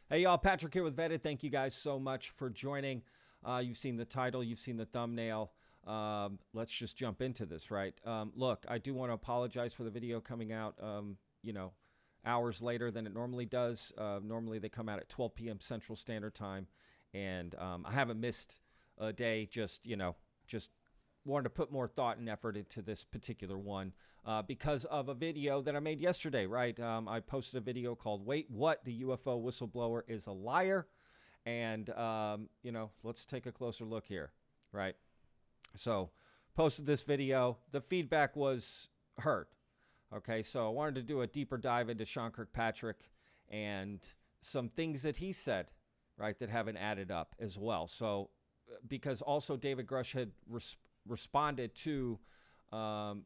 Hey, y'all. Patrick here with Vetted. Thank you guys so much for joining. You've seen the title. You've seen the thumbnail. Let's just jump into this, right? Look, I do want to apologize for the video coming out, hours later than it normally does. Normally, they come out at 12 p.m. Central Standard Time. And I haven't missed a day, just wanted to put more thought and effort into this particular one because of a video that I made yesterday, right? I posted a video called Wait, What? The UFO Whistleblower is a Liar. And, let's take a closer look here, right? So posted this video. The feedback was heard. Okay, so I wanted to do a deeper dive into Sean Kirkpatrick and some things that he said, right, that haven't added up as well. So because also David Grusch had responded to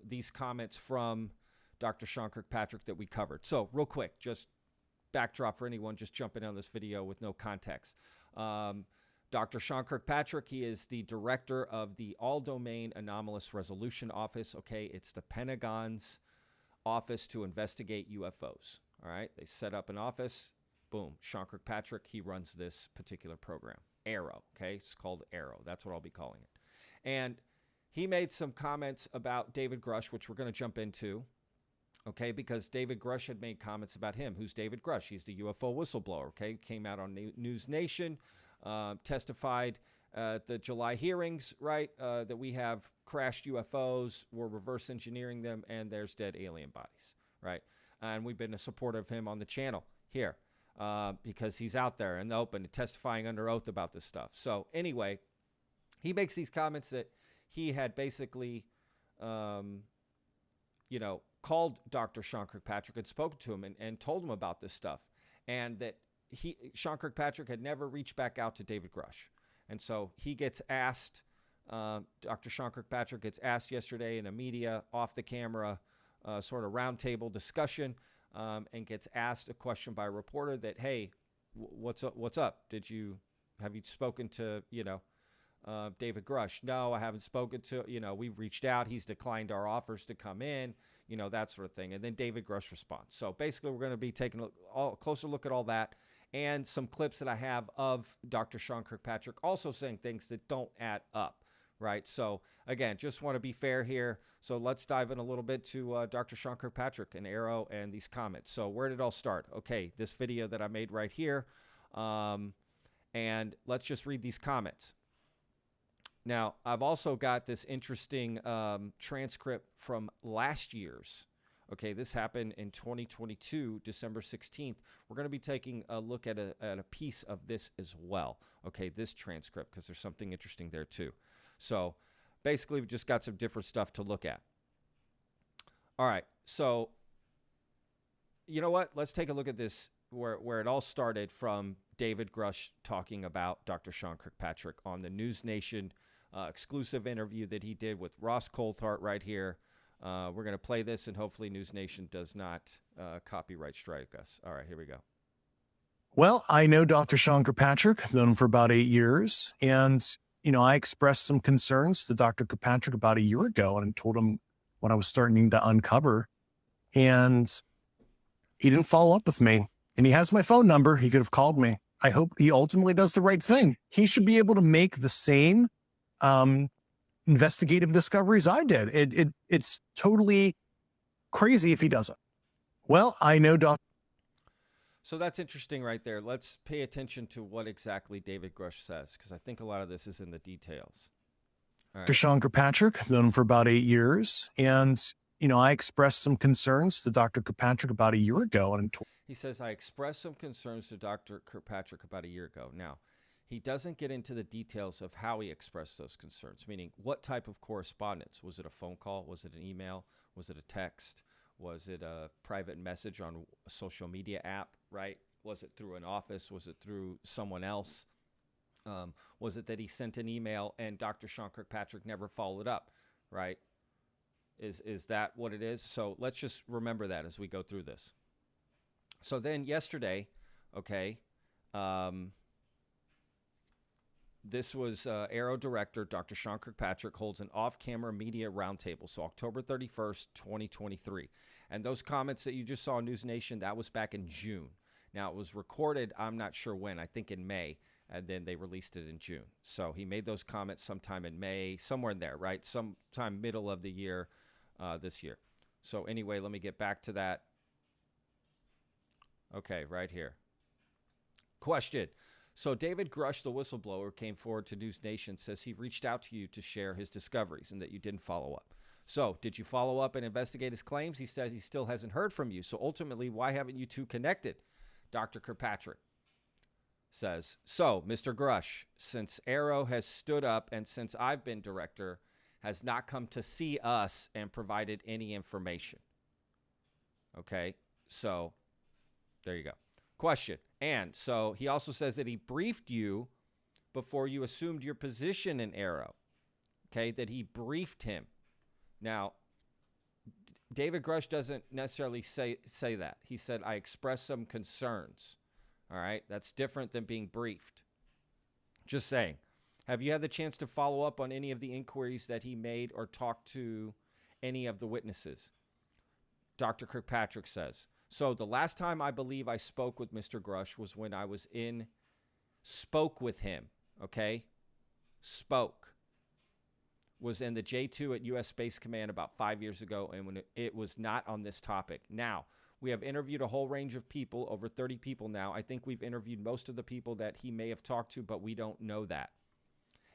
these comments from Dr. Sean Kirkpatrick that we covered. So real quick, just backdrop for anyone just jumping on this video with no context. Dr. Sean Kirkpatrick, he is the director of the All-Domain Anomalous Resolution Office. Okay, it's the Pentagon's office to investigate UFOs. All right, they set up an office. Boom, Sean Kirkpatrick, he runs this particular program. AARO, okay? It's called AARO. That's what I'll be calling it. And he made some comments about David Grusch, which we're going to jump into, okay? Because David Grusch had made comments about him. Who's David Grusch? He's the UFO whistleblower, okay? Came out on News Nation, testified at the July hearings, right? That we have crashed UFOs, we're reverse engineering them, and there's dead alien bodies, right? And we've been a supporter of him on the channel here. Because he's out there in the open testifying under oath about this stuff. So anyway, he makes these comments that he had basically, called Dr. Sean Kirkpatrick and spoken to him and told him about this stuff. And that Sean Kirkpatrick had never reached back out to David Grusch. And so he gets asked, Dr. Sean Kirkpatrick gets asked yesterday in a media off the camera sort of roundtable discussion, and gets asked a question by a reporter that, hey, what's up? Have you spoken to, David Grusch? No, I haven't spoken to, we've reached out. He's declined our offers to come in, that sort of thing. And then David Grusch responds. So basically we're going to be taking a closer look at all that and some clips that I have of Dr. Sean Kirkpatrick also saying things that don't add up. Right. So, again, just want to be fair here. So let's dive in a little bit to Dr. Sean Kirkpatrick and AARO and these comments. So where did it all start? Okay, this video that I made right here. And let's just read these comments. Now, I've also got this interesting transcript from last year's. Okay, this happened in 2022, December 16th. We're going to be taking a look at a piece of this as well. Okay, this transcript, because there's something interesting there too. So basically, we've just got some different stuff to look at. All right. So you know what? Let's take a look at this where it all started from David Grusch talking about Dr. Sean Kirkpatrick on the News Nation exclusive interview that he did with Ross Coulthart right here. We're going to play this, and hopefully News Nation does not copyright strike us. All right, here we go. Well, I know Dr. Sean Kirkpatrick. I've known him for about 8 years. And I expressed some concerns to Dr. Kirkpatrick about a year ago and told him what I was starting to uncover. And he didn't follow up with me. And he has my phone number. He could have called me. I hope he ultimately does the right thing. He should be able to make the same investigative discoveries I did. It's totally crazy if he doesn't. Well, I know Dr. So that's interesting right there. Let's pay attention to what exactly David Grusch says, because I think a lot of this is in the details. All right. Sean Kirkpatrick, I've known him for about 8 years. And, I expressed some concerns to Dr. Kirkpatrick about a year ago. And he says, I expressed some concerns to Dr. Kirkpatrick about a year ago. Now, he doesn't get into the details of how he expressed those concerns, meaning what type of correspondence. Was it a phone call? Was it an email? Was it a text? Was it a private message on a social media app, right? Was it through an office? Was it through someone else? Was it that he sent an email and Dr. Sean Kirkpatrick never followed up, right? Is that what it is? So let's just remember that as we go through this. So then yesterday, okay, this was AARO Director Dr. Sean Kirkpatrick holds an Off Camera Media Roundtable. So October 31st, 2023. And those comments that you just saw on News Nation, that was back in June. Now, it was recorded, I'm not sure when, I think in May, and then they released it in June. So he made those comments sometime in May, somewhere in there, right? Sometime middle of the year this year. So anyway, let me get back to that. Okay, right here. Question. So David Grusch, the whistleblower, came forward to News Nation, says he reached out to you to share his discoveries and that you didn't follow up. So did you follow up and investigate his claims? He says he still hasn't heard from you. So ultimately, why haven't you two connected? Dr. Kirkpatrick says, so Mr. Grusch, since AARO has stood up and since I've been director, has not come to see us and provided any information. Okay, so there you go. Question. And so he also says that he briefed you before you assumed your position in AARO. Okay, that he briefed him. Now, David Grusch doesn't necessarily say that. He said, I expressed some concerns. All right, that's different than being briefed. Just saying. Have you had the chance to follow up on any of the inquiries that he made or talked to any of the witnesses? Dr. Kirkpatrick says, so the last time I believe I spoke with Mr. Grusch was when I spoke with him, okay? Was in the J2 at U.S. Space Command about 5 years ago, and when it was not on this topic. Now, we have interviewed a whole range of people, over 30 people now. I think we've interviewed most of the people that he may have talked to, but we don't know that.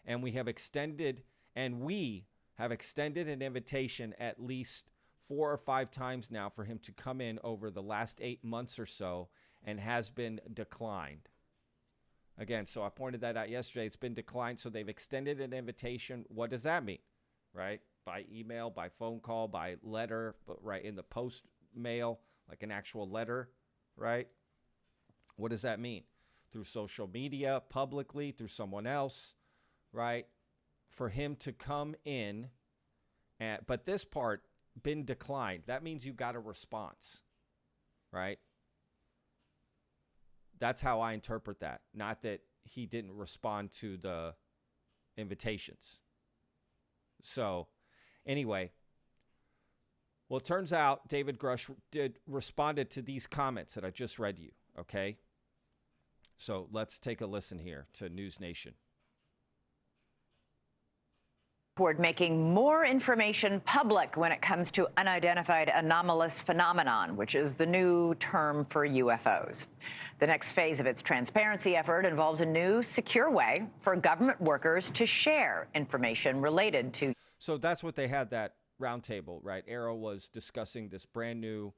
And we have extended an invitation at least 4 or 5 times now for him to come in over the last 8 months or so, and has been declined. Again, so I pointed that out yesterday. It's been declined, so they've extended an invitation. What does that mean, right? By email, by phone call, by letter, but right in the post mail, like an actual letter, right? What does that mean? Through social media, publicly, through someone else, right? For him to come in, but this part, been declined. That means you got a response, right? That's how I interpret that. Not that he didn't respond to the invitations. So anyway, well, it turns out David Grusch responded to these comments that I just read you, okay? So let's take a listen here to News Nation. Toward making more information public when it comes to unidentified anomalous phenomenon, which is the new term for UFOs. The next phase of its transparency effort involves a new, secure way for government workers to share information related to. So that's what they had that roundtable, right? AARO was discussing this brand new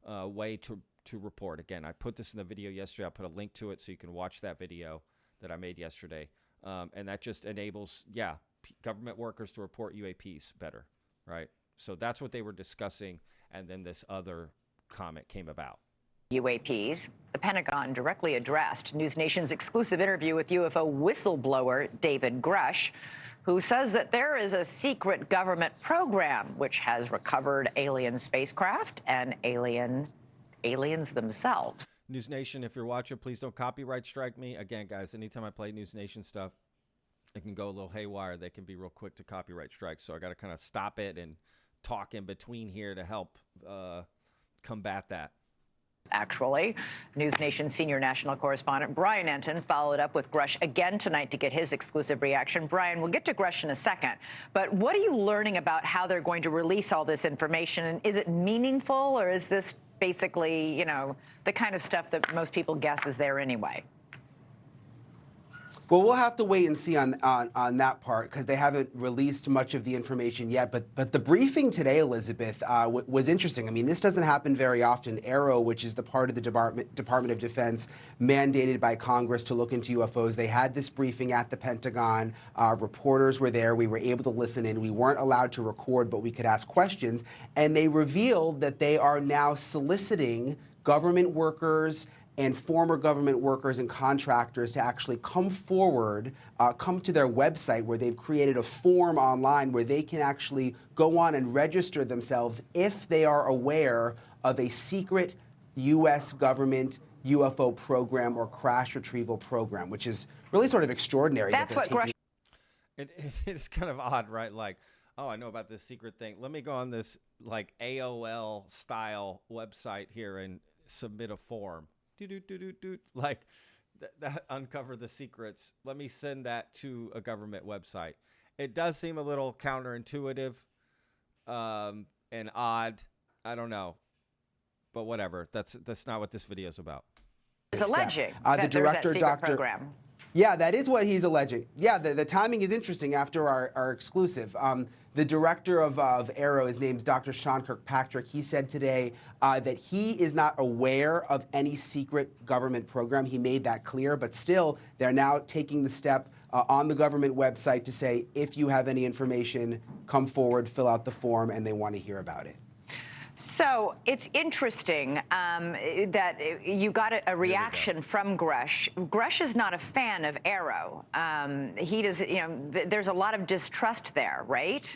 way to report. Again, I put this in the video yesterday. I'll put a link to it so you can watch that video that I made yesterday. And that just enables, government workers to report UAPs better, right? So that's what they were discussing, and then this other comment came about. UAPs. The Pentagon directly addressed News Nation's exclusive interview with UFO whistleblower David Grusch, who says that there is a secret government program which has recovered alien spacecraft and aliens themselves. News Nation, if you're watching, please don't copyright strike me. Again, guys, anytime I play News Nation stuff, it can go a little haywire. They can be real quick to copyright strike. So I got to kind of stop it and talk in between here to help combat that. Actually, News Nation senior national correspondent Brian Enton followed up with Grusch again tonight to get his exclusive reaction. Brian, we'll get to Grusch in a second, but what are you learning about how they're going to release all this information? And is it meaningful, or is this basically, the kind of stuff that most people guess is there anyway? Well, we'll have to wait and see on that part, because they haven't released much of the information yet. But the briefing today, Elizabeth, was interesting. I mean, this doesn't happen very often. AARO, which is the part of the Department of Defense mandated by Congress to look into UFOs, they had this briefing at the Pentagon. Reporters were there. We were able to listen in. We weren't allowed to record, but we could ask questions. And they revealed that they are now soliciting government workers and former government workers and contractors to actually come forward, come to their website where they've created a form online where they can actually go on and register themselves if they are aware of a secret U.S. government UFO program or crash retrieval program, which is really sort of extraordinary. That's what Grusch. It's kind of odd, right? Like, oh, I know about this secret thing. Let me go on this like AOL style website here and submit a form. like that uncover the secrets. Let me send that to a government website. It does seem a little counterintuitive and odd. I don't know, but whatever. That's not what this video is about. It's alleging the that director, there's that secret Dr. program. Yeah, that is what he's alleging. Yeah, the timing is interesting after our exclusive. The director of AARO, his name's Dr. Sean Kirkpatrick. He said today that he is not aware of any secret government program. He made that clear, but still, they're now taking the step on the government website to say, if you have any information, come forward, fill out the form, and they want to hear about it. So it's interesting that you got a reaction from Grusch. Grusch is not a fan of AARO. He does, there's a lot of distrust there, right?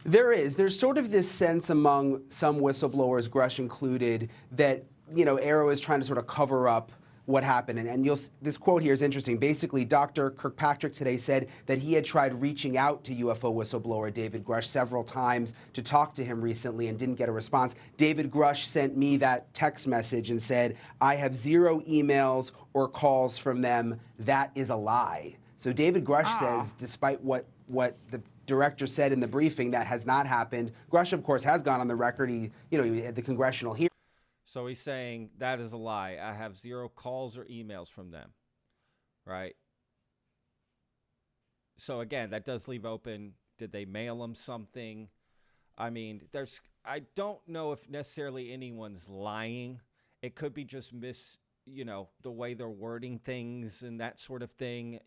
There is. There's sort of this sense among some whistleblowers, Grusch included, that AARO is trying to sort of cover up what happened. And this quote here is interesting. Basically, Dr. Kirkpatrick today said that he had tried reaching out to UFO whistleblower David Grusch several times to talk to him recently and didn't get a response. David Grusch sent me that text message and said, I have 0 emails or calls from them. That is a lie. So David Grusch says, despite what the director said in the briefing, that has not happened. Grusch, of course, has gone on the record. He had the congressional hearing. So he's saying that is a lie. I have 0 calls or emails from them, right? So again, that does leave open, did they mail him something? I mean, I don't know if necessarily anyone's lying. It could be just the way they're wording things and that sort of thing,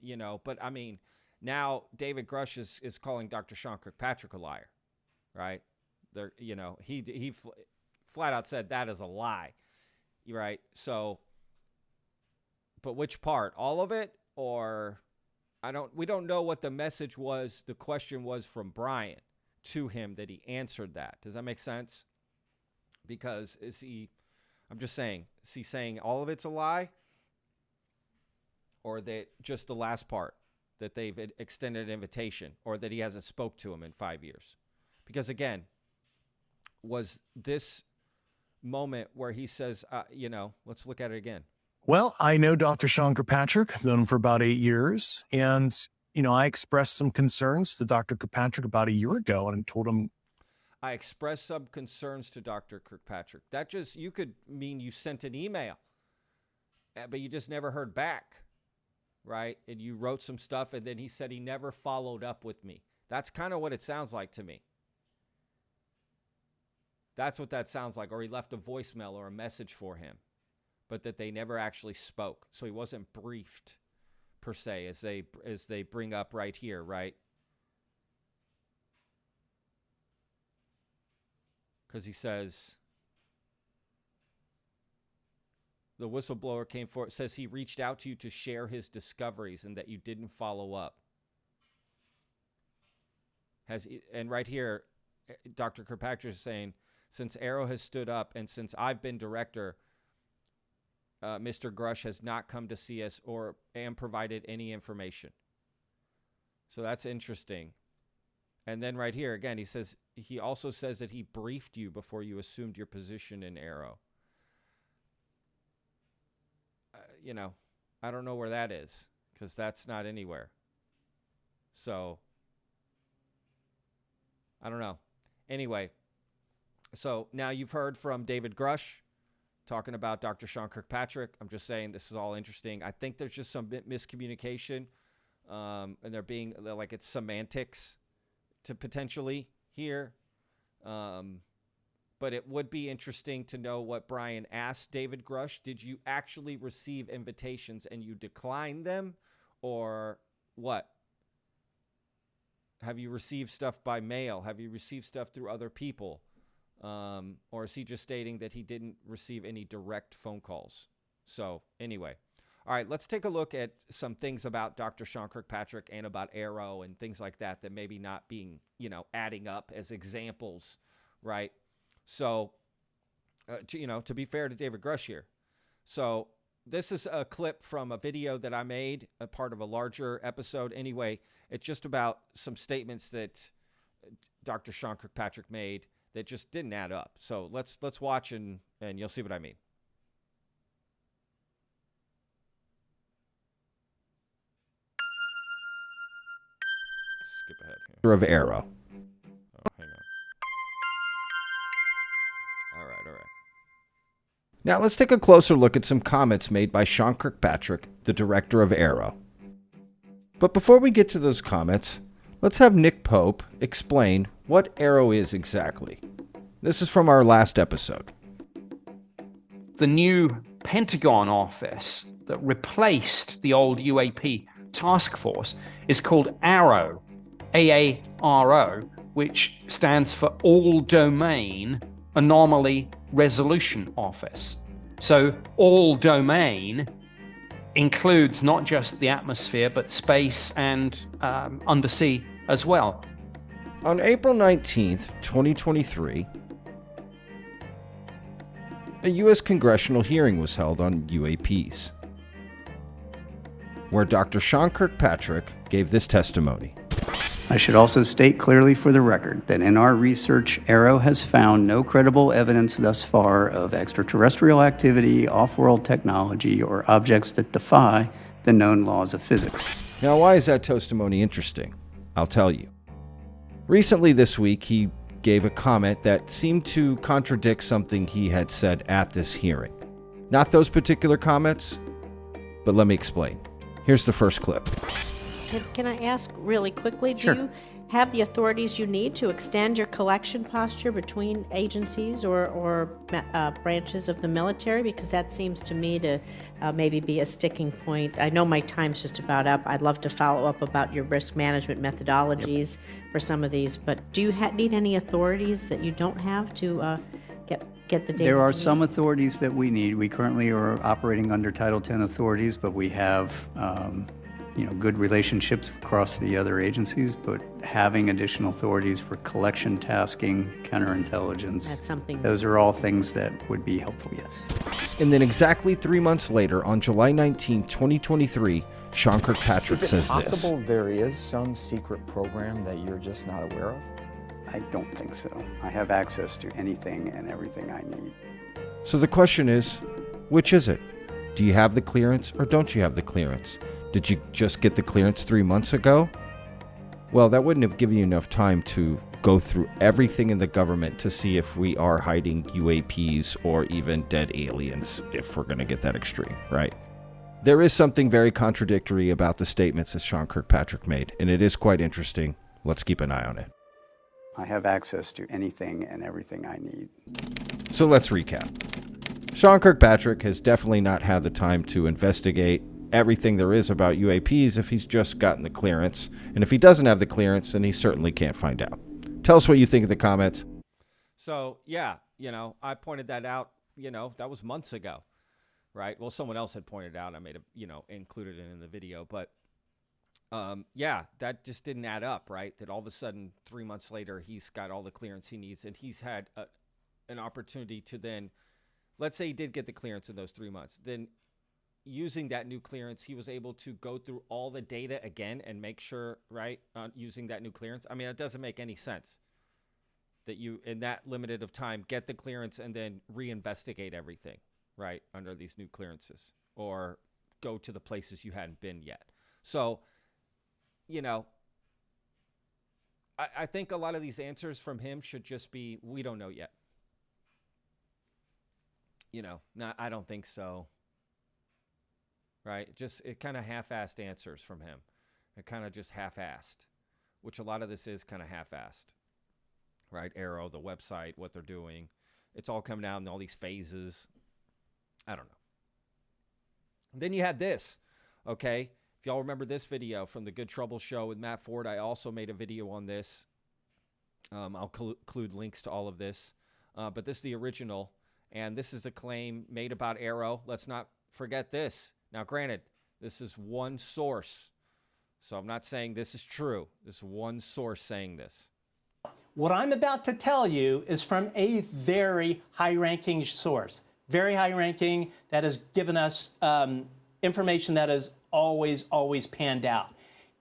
But I mean, now David Grusch is calling Dr. Sean Kirkpatrick a liar, right? He flat out said that is a lie, right? So, but which part? All of it? Or we don't know what the message was. The question was from Brian to him that he answered that. Does that make sense? Because I'm just saying, is he saying all of it's a lie? Or that just the last part, that they've extended an invitation, or that he hasn't spoke to him in 5 years? Because again, was this moment where he says, let's look at it again. Well, I know Dr. Sean Kirkpatrick. I've known him for about 8 years. And, I expressed some concerns to Dr. Kirkpatrick about a year ago and told him. I expressed some concerns to Dr. Kirkpatrick. You could mean you sent an email, but you just never heard back, right? And you wrote some stuff, and then he said he never followed up with me. That's kind of what it sounds like to me. That's what that sounds like. Or he left a voicemail or a message for him, but that they never actually spoke. So he wasn't briefed, per se, as they bring up right here, right? Because he says, the whistleblower came forward, says he reached out to you to share his discoveries and that you didn't follow up. And right here, Dr. Kirkpatrick is saying, since AARO has stood up and since I've been director, Mr. Grusch has not come to see us and provided any information. So that's interesting. And then right here, again, he also says that he briefed you before you assumed your position in AARO. I don't know where that is, because that's not anywhere. So, I don't know. Anyway, so now you've heard from David Grusch talking about Dr. Sean Kirkpatrick. I'm just saying this is all interesting. I think there's just some miscommunication, and they're like it's semantics to potentially here. But it would be interesting to know what Brian asked David Grusch. Did you actually receive invitations and you declined them, or what? Have you received stuff by mail? Have you received stuff through other people? Or is he just stating that he didn't receive any direct phone calls? So anyway, all right, let's take a look at some things about Dr. Sean Kirkpatrick and about AARO and things like that maybe not being, adding up as examples, right? So, to be fair to David Grusch here. So this is a clip from a video that I made, a part of a larger episode. Anyway, it's just about some statements that Dr. Sean Kirkpatrick made that just didn't add up. So let's watch and you'll see what I mean. skip ahead here. Of AARO. Oh, hang on. All right. Now let's take a closer look at some comments made by Sean Kirkpatrick, the director of AARO. But before we get to those comments, let's have Nick Pope explain what AARO is exactly. This is from our last episode. The new Pentagon office that replaced the old UAP task force is called AARO, AARO, which stands for All Domain Anomaly Resolution Office. So all domain includes not just the atmosphere, but space and undersea as well. On April 19th, 2023, a U.S. congressional hearing was held on UAPs, where Dr. Sean Kirkpatrick gave this testimony. I should also state clearly for the record that in our research, AARO has found no credible evidence thus far of extraterrestrial activity, off-world technology, or objects that defy the known laws of physics. Now, why is that testimony interesting? I'll tell you. Recently this week, he gave a comment that seemed to contradict something he had said at this hearing. Not those particular comments, but let me explain. Here's the first clip. Can I ask really quickly, Sure. do you have the authorities you need to extend your collection posture between agencies or branches of the military? Because that seems to me to maybe be a sticking point. I know my time's just about up. I'd love to follow up about your risk management methodologies for some of these, but do you need any authorities that you don't have to get the data? There you are need? some authorities that we need. We currently are operating under Title X authorities, but we have good relationships across the other agencies, but having additional authorities for collection, tasking, counterintelligence, That's something. those are all things that would be helpful, yes. And then exactly 3 months later, on July 19, 2023, Sean Kirkpatrick says Is it possible this. there is some secret program that you're just not aware of? I don't think so. I have access to anything and everything I need. So the question is, which is it? Do you have the clearance or don't you have the clearance? Did you just get the clearance 3 months ago? Well, that wouldn't have given you enough time to go through everything in the government to see if we are hiding UAPs or even dead aliens, if we're going to get that extreme, right? There is something very contradictory about the statements that Sean Kirkpatrick made, and it is quite interesting. Let's keep an eye on it. I have access to anything and everything I need. So let's recap. Sean Kirkpatrick has definitely not had the time to investigate everything there is about UAPs if he's just gotten the clearance. And if he doesn't have the clearance, then he certainly can't find out. Tell us what you think in the comments. So, yeah, I pointed that out, that was months ago, right? Well, someone else had pointed out. I made included it in the video. But, yeah, that just didn't add up, right? That all of a sudden, 3 months later, he's got all the clearance he needs. And he's had an opportunity to then, let's say he did get the clearance in those 3 months. Then using that new clearance, he was able to go through all the data again and make sure, right, using that new clearance. I mean, it doesn't make any sense that you, in that limited of time, get the clearance and then reinvestigate everything, right, under these new clearances or go to the places you hadn't been yet. So, I think a lot of these answers from him should just be, we don't know yet. I don't think so. Right? It kind of half-assed answers from him. It kind of just half-assed, which a lot of this is kind of half-assed. Right? AARO, the website, what they're doing. It's all coming out in all these phases. I don't know. And then you had this, okay? If y'all remember this video from the Good Trouble show with Matt Ford, I also made a video on this. I'll include links to all of this. But this is the original, and this is the claim made about AARO. Let's not forget this. Now, granted, this is one source, so I'm not saying this is true. This is one source saying this. What I'm about to tell you is from a very high-ranking source, very high-ranking, that has given us information that has always panned out.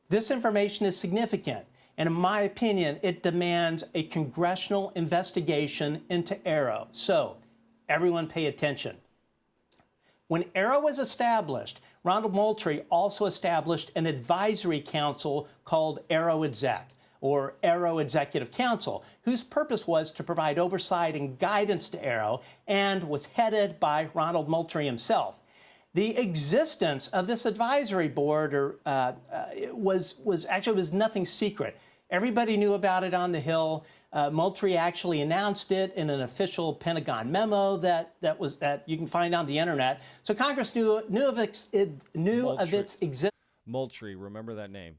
This information is significant, and in my opinion, it demands a congressional investigation into AARO. So, everyone pay attention. When AARO was established, Ronald Moultrie also established an advisory council called AARO Exec, or AARO Executive Council, whose purpose was to provide oversight and guidance to AARO, and was headed by Ronald Moultrie himself. The existence of this advisory board was nothing secret. Everybody knew about it on the Hill. Moultrie actually announced it in an official Pentagon memo that you can find on the internet. So Congress knew of its existence. Moultrie, remember that name.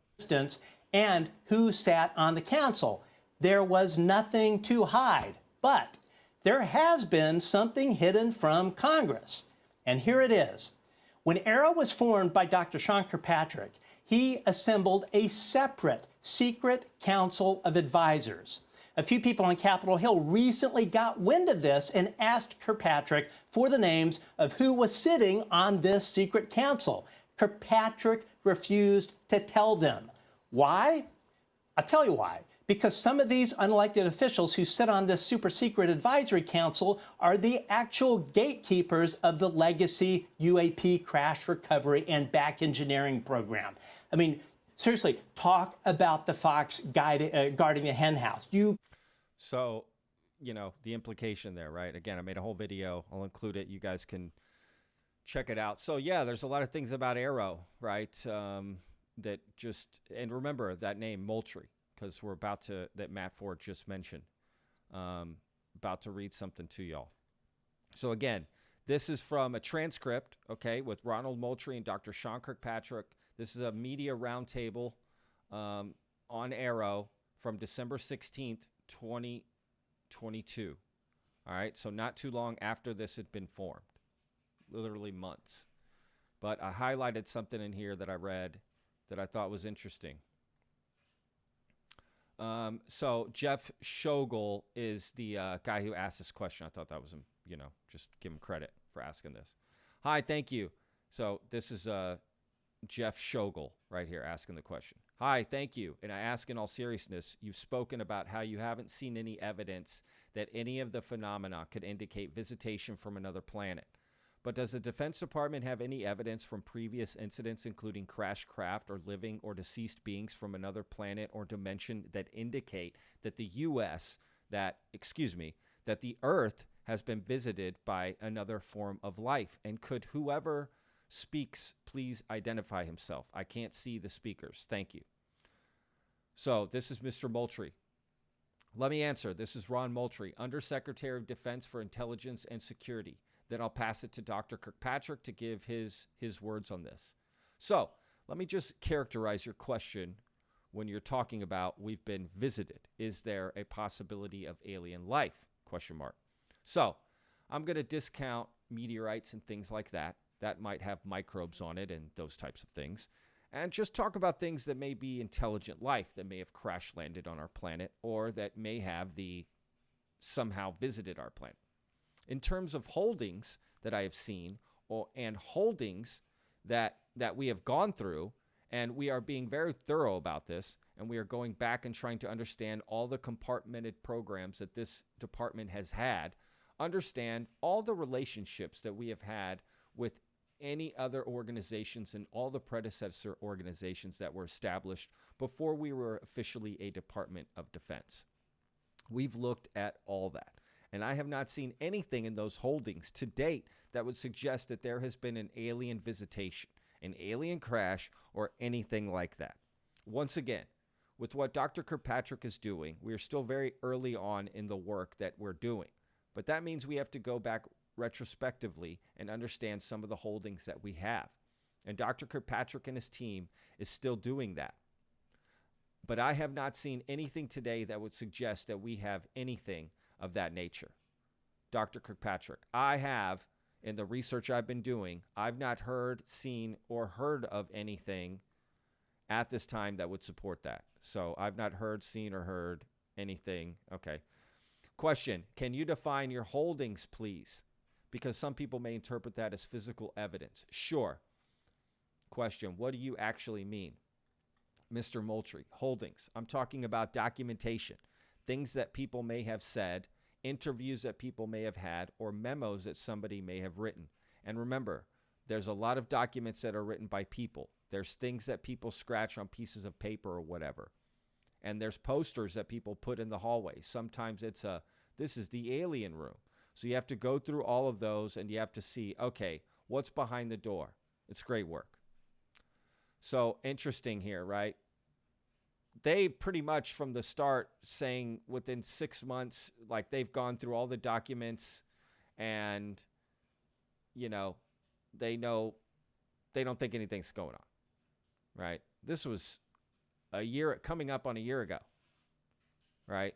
And who sat on the council. There was nothing to hide, but there has been something hidden from Congress. And here it is. When AARO was formed by Dr. Sean Kirkpatrick, he assembled a separate secret council of advisors. A few people on Capitol Hill recently got wind of this and asked Kirkpatrick for the names of who was sitting on this secret council. Kirkpatrick refused to tell them. Why? I'll tell you why. Because some of these unelected officials who sit on this super secret advisory council are the actual gatekeepers of the legacy UAP crash recovery and back engineering program. I mean, seriously, talk about the fox guarding the hen house. So, you know, the implication there, right? Again, I made a whole video. I'll include it. You guys can check it out. So, yeah, there's a lot of things about AARO, right? That just, and remember that name, Moultrie, because we're about to, that Matt Ford just mentioned, about to read something to y'all. So again, this is from a transcript, okay, with Ronald Moultrie and Dr. Sean Kirkpatrick. This is a media roundtable on AARO from December 16th, 2022. All right, so not too long after this had been formed, literally months. But I highlighted something in here that I read that I thought was interesting. So Jeff Shogel is the guy who asked this question. I thought that was, you know, just give him credit for asking this. Hi, thank you. So this is Jeff Shogel right here asking the question. Hi, thank you. And I ask in all seriousness, you've spoken about how you haven't seen any evidence that any of the phenomena could indicate visitation from another planet. But does the Defense Department have any evidence from previous incidents, including crashed craft or living or deceased beings from another planet or dimension, that indicate that the that the Earth has been visited by another form of life? And could whoever speaks please identify himself? I can't see the speakers. Thank you. So this is Mr. Moultrie. Let me answer. This is Ron Moultrie, Undersecretary of Defense for Intelligence and Security. Then I'll pass it to Dr. Kirkpatrick to give his words on this. So let me just characterize your question when you're talking about we've been visited. Is there a possibility of alien life? ? So I'm going to discount meteorites and things like that. That might have microbes on it and those types of things. And just talk about things that may be intelligent life that may have crash landed on our planet or that may have somehow visited our planet. In terms of holdings that I have seen and holdings that we have gone through, and we are being very thorough about this, and we are going back and trying to understand all the compartmented programs that this department has had, understand all the relationships that we have had with any other organizations and all the predecessor organizations that were established before we were officially a Department of Defense. We've looked at all that. And I have not seen anything in those holdings to date that would suggest that there has been an alien visitation, an alien crash, or anything like that. Once again, with what Dr. Kirkpatrick is doing, we are still very early on in the work that we're doing. But that means we have to go back retrospectively and understand some of the holdings that we have. And Dr. Kirkpatrick and his team is still doing that. But I have not seen anything today that would suggest that we have anything of that nature. Dr. Kirkpatrick, I have, in the research I've been doing, I've not heard, seen, or heard of anything at this time that would support that. So I've not heard, seen, or heard anything. Okay. Question, can you define your holdings, please? Because some people may interpret that as physical evidence. Sure. Question, what do you actually mean? Mr. Moultrie, holdings. I'm talking about documentation. Things that people may have said, interviews that people may have had, or memos that somebody may have written. And remember, There's a lot of documents that are written by people. There's things that people scratch on pieces of paper or whatever. And there's posters that people put in the hallway. Sometimes it's this is the alien room. So you have to go through all of those and you have to see, okay, what's behind the door? It's great work. So interesting here, right? They pretty much from the start saying within 6 months, like they've gone through all the documents and, you know, they don't think anything's going on, right? This was coming up on a year ago, right?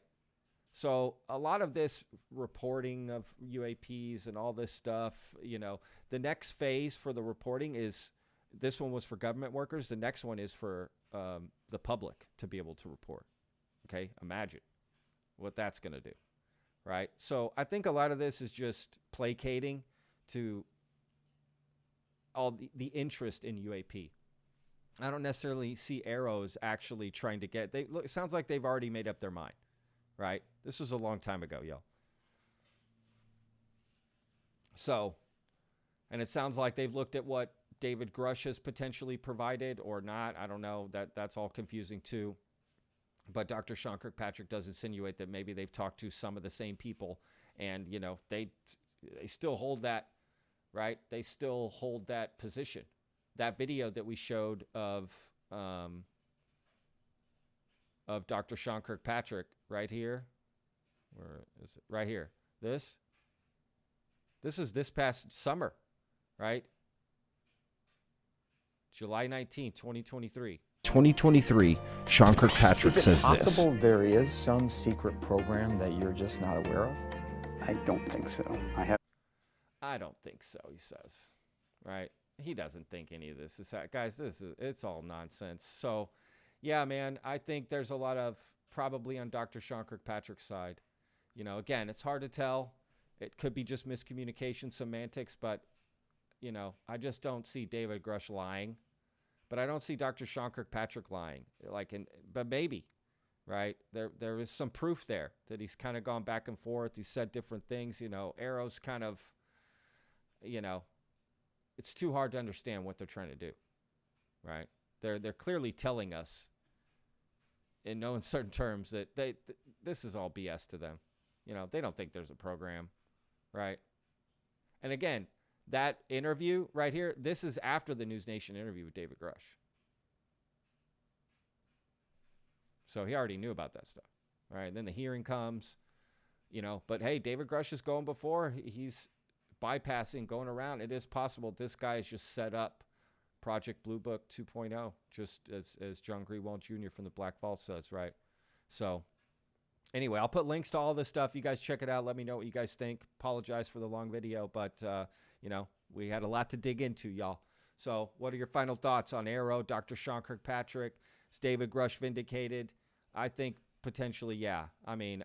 So a lot of this reporting of UAPs and all this stuff, you know, the next phase for the reporting is, this one was for government workers. The next one is for the public to be able to report. Okay, imagine what that's going to do, right? So I think a lot of this is just placating to all the interest in UAP. I don't necessarily see AAROs actually trying to get, it sounds like they've already made up their mind, right? This was a long time ago, y'all. So, and it sounds like they've looked at what David Grusch has potentially provided or not. I don't know. That's all confusing too. But Dr. Sean Kirkpatrick does insinuate that maybe they've talked to some of the same people, and you know they still hold that, right? They still hold that position. That video that we showed of Dr. Sean Kirkpatrick right here, where is it? Right here. This is this past summer, right? July 19th, 2023. 2023, Sean Kirkpatrick says Is it possible there is some secret program that you're just not aware of? I don't think so. I don't think so, he says. Right? He doesn't think any of this is that. Guys, it's all nonsense. So, yeah, man, I think there's a lot of probably on Dr. Sean Kirkpatrick's side. You know, again, it's hard to tell. It could be just miscommunication, semantics, but, you know, I just don't see David Grusch lying. But I don't see Dr. Sean Kirkpatrick lying. But maybe, right? There is some proof there that he's kind of gone back and forth. He said different things. You know, AARO's kind of, you know, it's too hard to understand what they're trying to do, right? They're clearly telling us in no uncertain terms that this is all BS to them. You know, they don't think there's a program, right? And again, that interview right here, this is after the News Nation interview with David Grusch. So he already knew about that stuff, right? And then the hearing comes, you know, but hey, David Grusch is going before. He's bypassing, going around. It is possible this guy has just set up Project Blue Book 2.0, just as John Greenwald Jr. from the Black Vault says, right? So anyway, I'll put links to all this stuff. You guys check it out. Let me know what you guys think. Apologize for the long video, but, you know, we had a lot to dig into, y'all. So what are your final thoughts on AARO, Dr. Sean Kirkpatrick? Is David Grusch vindicated? I think potentially, yeah. I mean,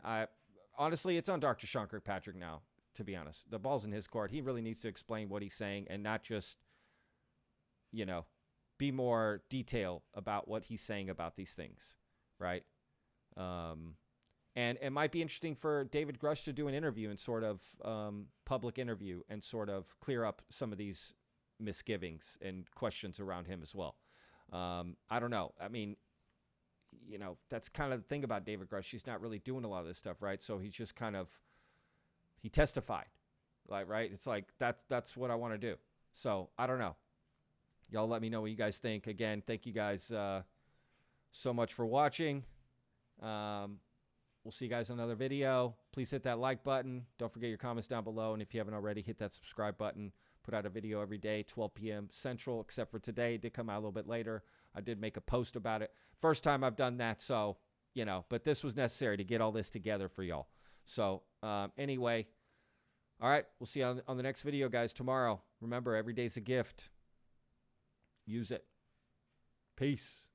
honestly, it's on Dr. Sean Kirkpatrick now, to be honest. The ball's in his court. He really needs to explain what he's saying and not just, you know, be more detailed about what he's saying about these things, right? And it might be interesting for David Grusch to do an interview and sort of public interview and sort of clear up some of these misgivings and questions around him as well. I don't know. I mean, you know, that's kind of the thing about David Grusch. He's not really doing a lot of this stuff, right? So he's just kind of, he testified, like, right? It's like, that's what I want to do. So I don't know. Y'all let me know what you guys think. Again, thank you guys so much for watching. We'll see you guys in another video. Please hit that like button. Don't forget your comments down below. And if you haven't already, hit that subscribe button. Put out a video every day, 12 p.m. Central, except for today. It did come out a little bit later. I did make a post about it. First time I've done that, so, you know, but this was necessary to get all this together for y'all. So, anyway, all right, we'll see you on the next video, guys, tomorrow. Remember, every day's a gift. Use it. Peace.